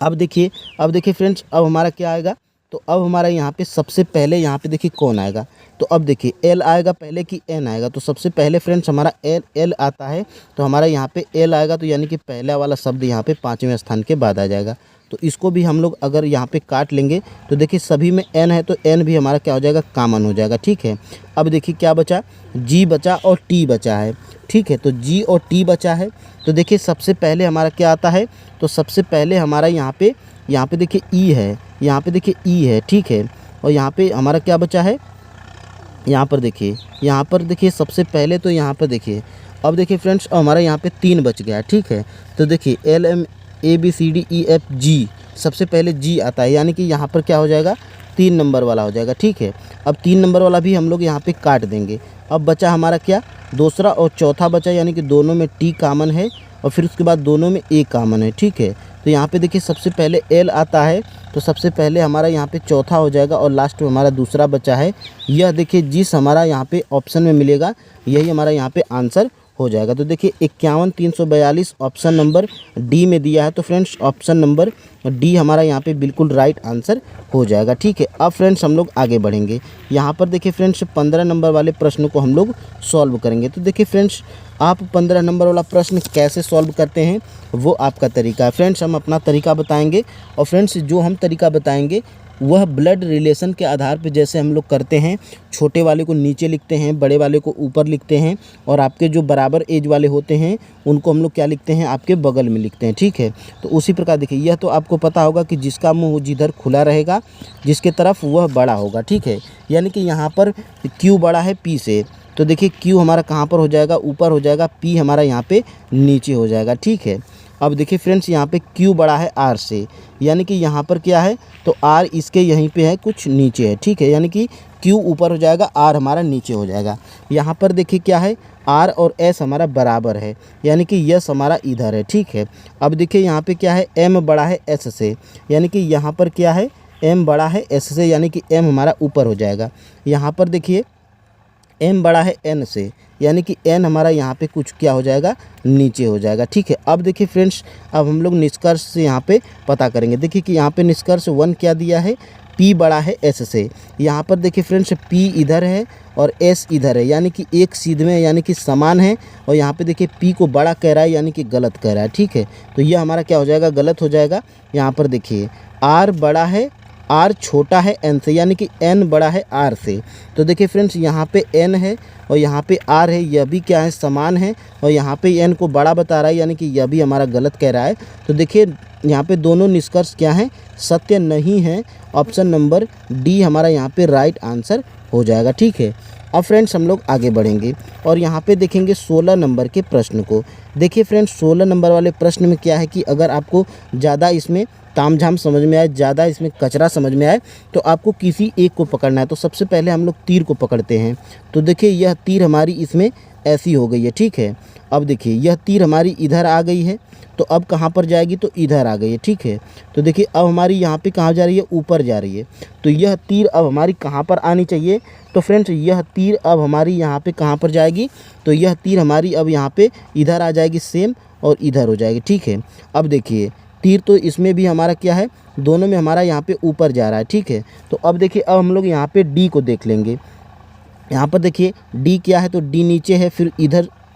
अब देखिए फ्रेंड्स अब हमारा क्या आएगा, तो अब हमारा यहाँ पे सबसे पहले यहाँ पे देखिए कौन आएगा, तो अब देखिए एल आएगा पहले कि एन आएगा। तो सबसे पहले फ्रेंड्स हमारा एल आता है तो हमारा यहाँ पे एल आएगा, तो यानी कि पहला वाला शब्द यहाँ पे 5वें स्थान के बाद आ जाएगा। तो इसको भी हम लोग अगर यहाँ पे काट लेंगे तो देखिए सभी में एन है तो एन भी हमारा क्या हो जाएगा, कॉमन हो जाएगा, ठीक है। अब देखिए क्या बचा, जी बचा और टी बचा है, ठीक है। तो जी और टी बचा है तो देखिए सबसे पहले हमारा क्या आता है, तो सबसे पहले हमारा यहाँ पे देखिए ई है, यहाँ पे देखिए ई है, ठीक है। और यहाँ पे हमारा क्या बचा है, यहाँ पर देखिए सबसे पहले तो यहाँ पर देखिए, अब देखिए फ्रेंड्स हमारा यहाँ पे 3 बच गया, ठीक है। तो देखिए L M A B C D E F G, सबसे पहले जी आता है, यानी कि यहाँ पर क्या हो जाएगा, 3 नंबर वाला हो जाएगा, ठीक है। अब 3 नंबर वाला भी हम लोग यहाँ पे काट देंगे। अब बचा हमारा क्या, दूसरा और चौथा बचा, यानी कि दोनों में टी कॉमन है और फिर उसके बाद दोनों में ए कॉमन है, ठीक है। तो यहाँ पे देखिए सबसे पहले एल आता है तो सबसे पहले हमारा यहाँ पे चौथा हो जाएगा और लास्ट में हमारा दूसरा बचा है। यह देखिए जिस हमारा यहाँ पे ऑप्शन में मिलेगा यही हमारा यहाँ पे आंसर हो जाएगा। तो देखिए 51,342 ऑप्शन नंबर डी में दिया है, तो फ्रेंड्स ऑप्शन नंबर डी हमारा यहाँ पे बिल्कुल राइट आंसर हो जाएगा। ठीक है, अब फ्रेंड्स हम लोग आगे बढ़ेंगे। यहाँ पर देखिए फ्रेंड्स 15 नंबर वाले प्रश्न को हम लोग सॉल्व करेंगे। तो देखिए फ्रेंड्स, आप 15 नंबर वाला प्रश्न कैसे सॉल्व करते हैं वो आपका तरीका है। फ्रेंड्स हम अपना तरीका बताएंगे, और फ्रेंड्स जो हम तरीका बताएंगे वह ब्लड रिलेशन के आधार पे जैसे हम लोग करते हैं, छोटे वाले को नीचे लिखते हैं, बड़े वाले को ऊपर लिखते हैं, और आपके जो बराबर एज वाले होते हैं उनको हम लोग क्या लिखते हैं, आपके बगल में लिखते हैं। ठीक है, तो उसी प्रकार देखिए, यह तो आपको पता होगा कि जिसका मुंह जिधर खुला रहेगा जिसके तरफ वह बड़ा होगा। ठीक है, यानी कि यहाँ पर क्यू बड़ा है पी से, तो देखिए क्यू हमारा कहाँ पर हो जाएगा, ऊपर हो जाएगा, पी हमारा यहाँ पे नीचे हो जाएगा। ठीक है, अब देखिए फ्रेंड्स, यहाँ पे क्यू बड़ा है आर से, यानी कि यहाँ पर क्या है, तो आर इसके यहीं पे है, कुछ नीचे है। ठीक है, यानी कि क्यू ऊपर हो जाएगा, आर हमारा नीचे हो जाएगा। यहाँ पर देखिए क्या है, आर और एस हमारा बराबर है, यानी कि यस हमारा इधर है। ठीक है, अब देखिए यहाँ पे क्या है, एम बड़ा है एस से, यानी कि यहाँ पर क्या है, एम बड़ा है एस से, यानी कि एम हमारा ऊपर हो जाएगा। यहाँ पर देखिए एम बड़ा है एन से, यानी कि एन हमारा यहाँ पे कुछ क्या हो जाएगा, नीचे हो जाएगा। ठीक है, अब देखिए फ्रेंड्स, अब हम लोग निष्कर्ष से यहाँ पे पता करेंगे। देखिए कि यहाँ पे निष्कर्ष 1 क्या दिया है, पी बड़ा है एस से। यहाँ पर देखिए फ्रेंड्स, पी इधर है और एस इधर है, यानी कि एक सीध में, यानी कि समान है। और यहाँ पे देखिए पी को बड़ा कह रहा है, यानी कि गलत कह रहा है। ठीक है, तो यह हमारा क्या हो जाएगा, गलत हो जाएगा। यहाँ पर देखिए आर बड़ा है, आर छोटा है एन से, यानी कि एन बड़ा है आर से। तो देखिए फ्रेंड्स, यहाँ पे एन है और यहाँ पे आर है, यह भी क्या है, समान है, और यहाँ पे एन को बड़ा बता रहा है, यानी कि यह भी हमारा गलत कह रहा है। तो देखिए यहाँ पे दोनों निष्कर्ष क्या हैं, सत्य नहीं है। ऑप्शन नंबर डी हमारा यहाँ पे राइट आंसर हो जाएगा। ठीक है, अब फ्रेंड्स हम लोग आगे बढ़ेंगे और यहाँ पे देखेंगे 16 नंबर के प्रश्न को। देखिए फ्रेंड्स, 16 नंबर वाले प्रश्न में क्या है कि अगर आपको ज़्यादा इसमें तामझाम समझ में आए, ज़्यादा इसमें कचरा समझ में आए, तो आपको किसी एक को पकड़ना है। तो सबसे पहले हम लोग तीर को पकड़ते हैं। तो देखिए यह तीर हमारी इसमें ऐसी हो गई है। ठीक है, अब देखिए यह तीर हमारी इधर आ गई है, तो अब कहाँ पर जाएगी, तो इधर आ गई है। ठीक है, तो देखिए अब हमारी यहाँ पे कहाँ जा रही है, ऊपर जा रही है। तो यह तीर अब हमारी कहाँ पर आनी चाहिए, तो फ्रेंड्स यह तीर अब हमारी यहाँ पे कहाँ पर जाएगी, तो यह तीर हमारी अब यहाँ पे इधर आ जाएगी सेम, और इधर हो जाएगी। ठीक है, अब देखिए तीर तो इसमें भी हमारा क्या है, दोनों में हमारा यहाँ पे ऊपर जा रहा है। ठीक है, तो अब देखिए अब हम लोग यहाँ पे डी को देख लेंगे। यहाँ पर देखिए डी क्या है, तो डी नीचे है, फिर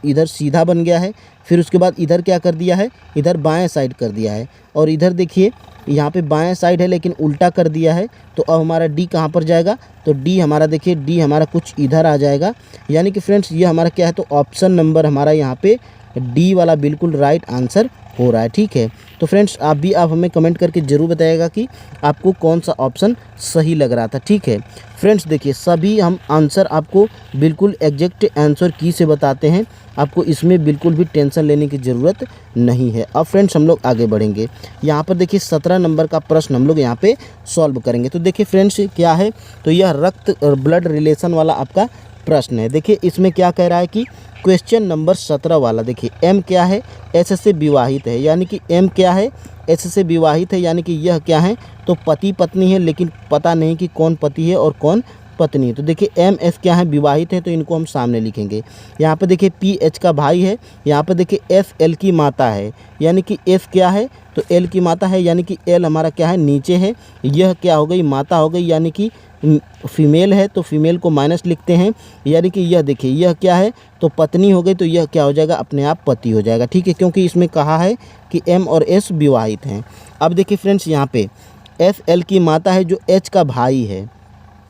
इधर सीधा बन गया है, फिर उसके बाद इधर क्या कर दिया है, इधर बाएं साइड कर दिया है, और इधर देखिए यहाँ पे बाएं साइड है लेकिन उल्टा कर दिया है। तो अब हमारा डी कहाँ पर जाएगा, तो डी हमारा देखिए, डी हमारा कुछ इधर आ जाएगा। यानी कि फ्रेंड्स ये हमारा क्या है, तो ऑप्शन नंबर हमारा यहाँ पे डी वाला बिल्कुल राइट आंसर हो रहा है। ठीक है, तो फ्रेंड्स आप हमें कमेंट करके ज़रूर बताइएगा कि आपको कौन सा ऑप्शन सही लग रहा था। ठीक है फ्रेंड्स, देखिए सभी हम आंसर आपको बिल्कुल एग्जैक्ट आंसर की से बताते हैं, आपको इसमें बिल्कुल भी टेंशन लेने की ज़रूरत नहीं है। अब फ्रेंड्स हम लोग आगे बढ़ेंगे। यहाँ पर देखिए 17 नंबर का प्रश्न हम लोग यहाँ पे सॉल्व करेंगे। तो देखिए फ्रेंड्स क्या है, तो यह रक्त ब्लड रिलेशन वाला आपका प्रश्न है। देखिए इसमें क्या कह रहा है कि क्वेश्चन नंबर 17 वाला, देखिए एम क्या है, एस से विवाहित है, यानी कि एम क्या है, एस से विवाहित है, यानी कि यह क्या है, तो पति पत्नी है, लेकिन पता नहीं कि कौन पति है और कौन पत्नी है। तो देखिए एम एस क्या है, विवाहित है, तो इनको हम सामने लिखेंगे। यहाँ पर देखिए पी एच का भाई है, यहाँ पर देखिए एस एल की माता है, यानी कि एस क्या है, तो एल की माता है, यानी कि एल हमारा क्या है, नीचे है, यह क्या हो गई, माता हो गई, यानी कि फीमेल है, तो फीमेल को माइनस लिखते हैं। यानी कि यह देखिए यह क्या है, तो पत्नी हो गई, तो यह क्या हो जाएगा, अपने आप पति हो जाएगा। ठीक है, क्योंकि इसमें कहा है कि एम और एस विवाहित हैं। अब देखिए फ्रेंड्स यहाँ पे एस एल की माता है, जो एच का भाई है,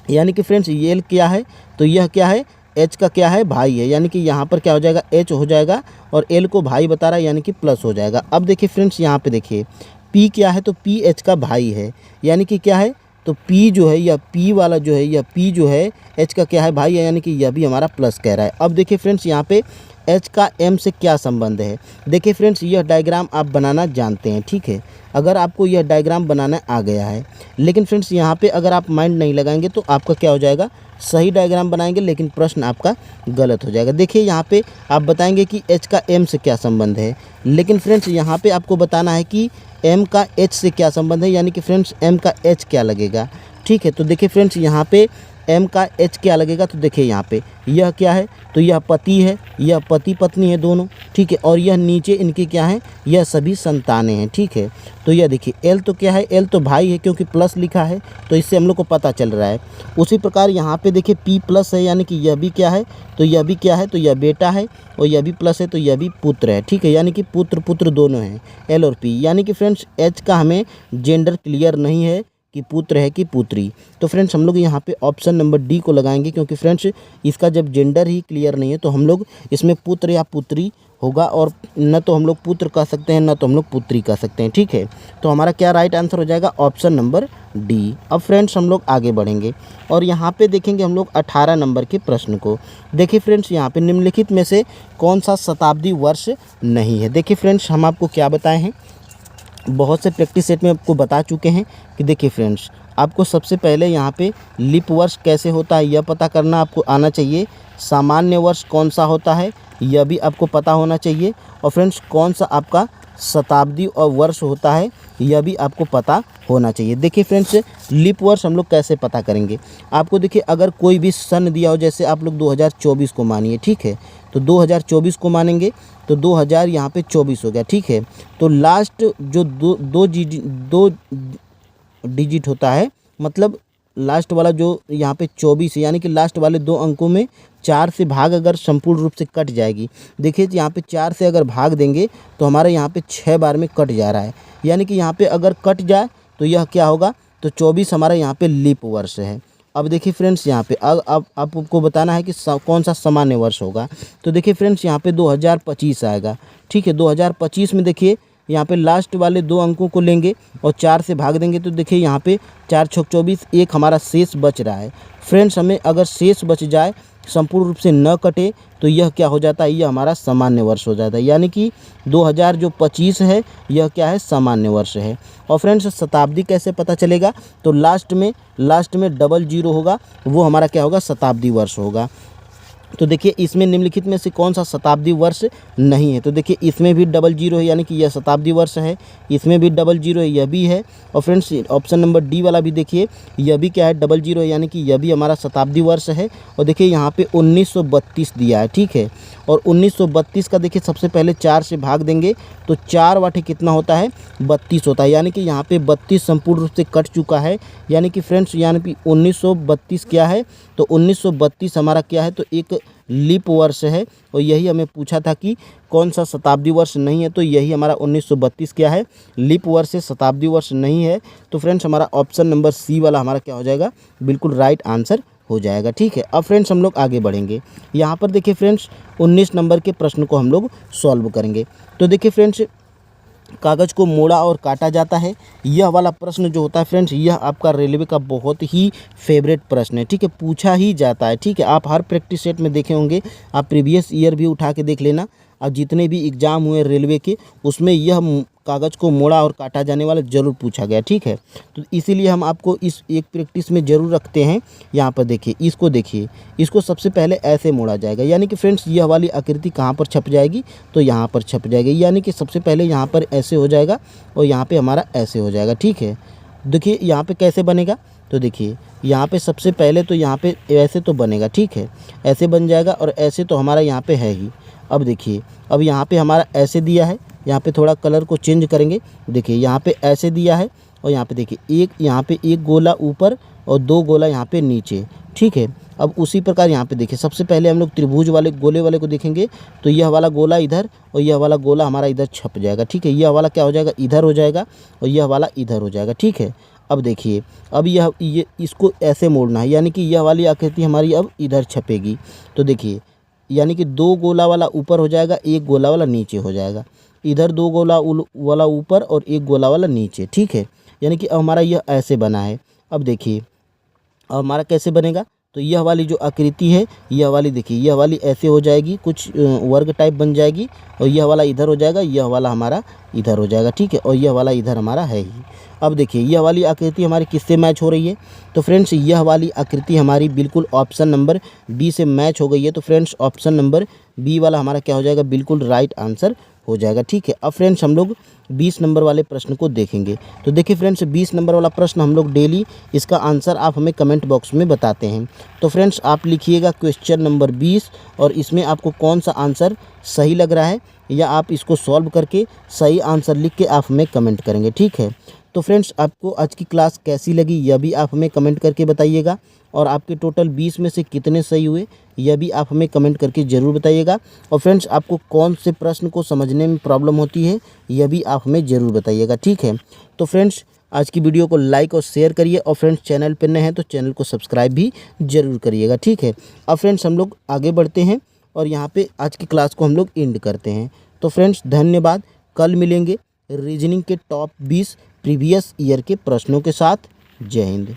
यानी कि फ्रेंड्स ये एल क्या है, तो यह क्या है, एच का क्या है, भाई है, यानी कि यहाँ पर क्या हो जाएगा, एच हो जाएगा, और एल को भाई बता रहा है, यानी कि प्लस हो जाएगा। अब देखिए फ्रेंड्स यहाँ पे देखिए पी क्या है, तो पी एच का भाई है, यानी कि क्या है, तो पी जो है, या पी वाला जो है, या पी जो है एच का क्या है, भाई है, यानी कि यह भी हमारा प्लस कह रहा है। अब देखिए फ्रेंड्स यहाँ पे एच का एम से क्या संबंध है। देखिए फ्रेंड्स यह डायग्राम आप बनाना जानते हैं। ठीक है, अगर आपको यह डायग्राम बनाना आ गया है, लेकिन फ्रेंड्स यहाँ पे अगर आप माइंड नहीं लगाएंगे तो आपका क्या हो जाएगा, सही डायग्राम बनाएंगे लेकिन प्रश्न आपका गलत हो जाएगा। देखिए यहाँ पे आप बताएंगे कि एच का एम से क्या संबंध है, लेकिन फ्रेंड्स यहाँ पे आपको बताना है कि एम का एच से क्या संबंध है, यानी कि फ्रेंड्स एम का एच क्या लगेगा। ठीक है, तो देखिए फ्रेंड्स यहाँ पे एम का एच क्या लगेगा, तो देखिए यहाँ पे यह क्या है, तो यह पति है, यह पति पत्नी है दोनों, ठीक है। और यह नीचे इनके क्या हैं, यह सभी संतानें हैं, ठीक है। तो यह देखिए एल तो क्या है, एल तो भाई है क्योंकि प्लस लिखा है, तो इससे हम लोग को पता चल रहा है। उसी प्रकार यहाँ पे देखिए पी प्लस है, यानी कि यह भी क्या है, तो यह भी क्या है, तो यह बेटा है, और यह भी प्लस है, तो यह भी पुत्र है, ठीक है। यानी कि पुत्र पुत्र दोनों हैं, एल और पी। यानी कि फ्रेंड्स एच का हमें जेंडर क्लियर नहीं है कि पुत्र है कि पुत्री। तो फ्रेंड्स हम लोग यहाँ पे ऑप्शन नंबर डी को लगाएंगे, क्योंकि फ्रेंड्स इसका जब जेंडर ही क्लियर नहीं है तो हम लोग इसमें पुत्र या पुत्री होगा, और न तो हम लोग पुत्र कह सकते हैं, न तो हम लोग पुत्री कह सकते हैं, ठीक है। तो हमारा क्या राइट आंसर हो जाएगा, ऑप्शन नंबर डी। अब फ्रेंड्स हम लोग आगे बढ़ेंगे और यहाँ पे देखेंगे हम लोग 18 नंबर के प्रश्न को। देखिए फ्रेंड्स यहाँ पे निम्नलिखित में से कौन सा शताब्दी वर्ष नहीं है। देखिए फ्रेंड्स हम आपको क्या बताए हैं, बहुत से प्रैक्टिस सेट में आपको बता चुके हैं कि देखिए फ्रेंड्स आपको सबसे पहले यहाँ पे लीप वर्ष कैसे होता है यह पता करना आपको आना चाहिए। सामान्य वर्ष कौन सा होता है यह भी आपको पता होना चाहिए। और फ्रेंड्स कौन सा आपका शताब्दी और वर्ष होता है यह भी आपको पता होना चाहिए। देखिए फ्रेंड्स लीप वर्ष हम लोग कैसे पता करेंगे, आपको देखिए अगर कोई भी सन दिया हो, जैसे आप लोग 2024 को मानिए, ठीक है। तो 2024 को मानेंगे तो 2000 यहाँ पे 24 हो गया, ठीक है। तो लास्ट जो दो डिजिट होता है, मतलब लास्ट वाला जो यहाँ पे 24 है, यानी कि लास्ट वाले दो अंकों में 4 से भाग अगर संपूर्ण रूप से कट जाएगी। देखिए यहाँ पे 4 से अगर भाग देंगे तो हमारे यहाँ पे 6 बार में कट जा रहा है, यानी कि यहाँ पे अगर कट जाए तो यह क्या होगा, तो 24 हमारा यहाँ पे लीप वर्ष है। अब देखिए फ्रेंड्स यहाँ पे अब आपको बताना है कि कौन सा सामान्य वर्ष होगा। तो देखिए फ्रेंड्स यहाँ पे 2025 आएगा, ठीक है। 2025 में देखिए यहाँ पे लास्ट वाले दो अंकों को लेंगे और 4 से भाग देंगे, तो देखिए यहाँ पे 4 छक 24, एक हमारा शेष बच रहा है। फ्रेंड्स हमें अगर शेष बच जाए, संपूर्ण रूप से न कटे, तो यह क्या हो जाता है, यह हमारा सामान्य वर्ष हो जाता है। यानी कि 2025 है यह क्या है, सामान्य वर्ष है। और फ्रेंड्स शताब्दी कैसे पता चलेगा, तो लास्ट में 00 होगा, वो हमारा क्या होगा, शताब्दी वर्ष होगा। तो देखिए इसमें निम्नलिखित में से कौन सा शताब्दी वर्ष नहीं है, तो देखिए इसमें भी 00 है, यानी कि यह शताब्दी वर्ष है। इसमें भी 00 है, यह भी है। और फ्रेंड्स ऑप्शन नंबर डी वाला भी देखिए, यह भी क्या है, 00 है, यानी कि यह भी हमारा शताब्दी वर्ष है। और देखिए यहाँ पे 1932 दिया है, ठीक है। और 1932 का देखिए सबसे पहले 4 से भाग देंगे तो 4 वाटे कितना होता है, 32 होता है। यानी कि यहाँ पे 32 संपूर्ण रूप से कट चुका है। यानी कि फ्रेंड्स यानी कि 1932 क्या है, तो 1932 हमारा क्या है, तो एक लीप वर्ष है। और यही हमें पूछा था कि कौन सा शताब्दी वर्ष नहीं है, तो यही हमारा 1932 क्या है, लीप वर्ष है, शताब्दी वर्ष नहीं है। तो फ्रेंड्स हमारा ऑप्शन नंबर सी वाला हमारा क्या हो जाएगा, बिल्कुल राइट आंसर हो जाएगा, ठीक है। अब फ्रेंड्स हम लोग आगे बढ़ेंगे। यहाँ पर देखिए फ्रेंड्स 19 नंबर के प्रश्न को हम लोग सॉल्व करेंगे। तो देखिए फ्रेंड्स कागज़ को मोड़ा और काटा जाता है, यह वाला प्रश्न जो होता है फ्रेंड्स, यह आपका रेलवे का बहुत ही फेवरेट प्रश्न है, ठीक है। पूछा ही जाता है, ठीक है। आप हर प्रैक्टिस सेट में देखे होंगे, आप प्रीवियस ईयर भी उठा के देख लेना। अब जितने भी एग्ज़ाम हुए रेलवे के, उसमें यह कागज़ को मोड़ा और काटा जाने वाला ज़रूर पूछा गया, ठीक है। तो इसीलिए हम आपको इस एक प्रैक्टिस में ज़रूर रखते हैं। यहाँ पर देखिए, इसको देखिए, इसको सबसे पहले ऐसे मोड़ा जाएगा, यानी कि फ्रेंड्स यह वाली आकृति कहाँ पर छप जाएगी, तो यहाँ पर छप जाएगी। यानी कि सबसे पहले यहाँ पर ऐसे हो जाएगा और यहाँ पर हमारा ऐसे हो जाएगा, ठीक है। देखिए यहाँ पर कैसे बनेगा, तो देखिए यहाँ पे सबसे पहले तो यहाँ पे ऐसे तो बनेगा, ठीक है, ऐसे बन जाएगा। और ऐसे तो हमारा यहाँ पे है ही। अब देखिए, अब यहाँ पे हमारा ऐसे दिया है, यहाँ पे थोड़ा कलर को चेंज करेंगे। देखिए यहाँ पे ऐसे दिया है और यहाँ पे देखिए यहाँ पे एक गोला ऊपर और 2 गोला यहाँ पे नीचे, ठीक है। अब उसी प्रकार यहाँ पे देखिए, सबसे पहले हम लोग त्रिभुज वाले गोले वाले को देखेंगे, तो यह वाला गोला इधर और यह वाला गोला हमारा इधर छप जाएगा, ठीक है। यह वाला क्या हो जाएगा, इधर हो जाएगा और यह वाला इधर हो जाएगा, ठीक है। अब देखिए, अब ये इसको ऐसे मोड़ना है, यानी कि यह वाली आकृति हमारी अब इधर छपेगी। तो देखिए यानी कि 2 गोला वाला ऊपर हो जाएगा, 1 गोला वाला नीचे हो जाएगा। इधर 2 गोला वाला ऊपर और 1 गोला वाला नीचे, ठीक है। यानी कि हमारा यह ऐसे बना है। अब देखिए अब हमारा कैसे बनेगा, तो यह वाली जो आकृति है, यह वाली देखिए, यह वाली ऐसे हो जाएगी, कुछ वर्ग टाइप बन जाएगी। और यह वाला इधर हो जाएगा, यह वाला हमारा इधर हो जाएगा, ठीक है। और यह वाला इधर हमारा है ही। अब देखिए यह वाली आकृति हमारी किससे मैच हो रही है, तो फ्रेंड्स यह वाली आकृति हमारी बिल्कुल ऑप्शन नंबर बी से मैच हो गई है। तो फ्रेंड्स ऑप्शन नंबर बी वाला हमारा क्या हो जाएगा, बिल्कुल राइट आंसर हो जाएगा। ठीक है, अब फ्रेंड्स हम लोग 20 नंबर वाले प्रश्न को देखेंगे। तो देखिए फ्रेंड्स, 20 नंबर वाला प्रश्न हम लोग डेली इसका आंसर आप हमें कमेंट बॉक्स में बताते हैं। तो फ्रेंड्स आप लिखिएगा क्वेश्चन नंबर 20 और इसमें आपको कौन सा आंसर सही लग रहा है या आप इसको सॉल्व करके सही आंसर लिख के आप हमें कमेंट करेंगे। ठीक है, तो फ्रेंड्स आपको आज की क्लास कैसी लगी यह भी आप हमें कमेंट करके बताइएगा, और आपके टोटल 20 में से कितने सही हुए यह भी आप हमें कमेंट करके ज़रूर बताइएगा। और फ्रेंड्स आपको कौन से प्रश्न को समझने में प्रॉब्लम होती है यह भी आप हमें ज़रूर बताइएगा। ठीक है, तो फ्रेंड्स आज की वीडियो को लाइक और शेयर करिए, और फ्रेंड्स चैनल पर नए हैं तो चैनल को सब्सक्राइब भी ज़रूर करिएगा। ठीक है, अब फ्रेंड्स हम लोग आगे बढ़ते हैं और यहाँ पे आज की क्लास को हम लोग एंड करते हैं। तो फ्रेंड्स धन्यवाद, कल मिलेंगे रीजनिंग के टॉप 20 प्रीवियस ईयर के प्रश्नों के साथ। जय हिंद।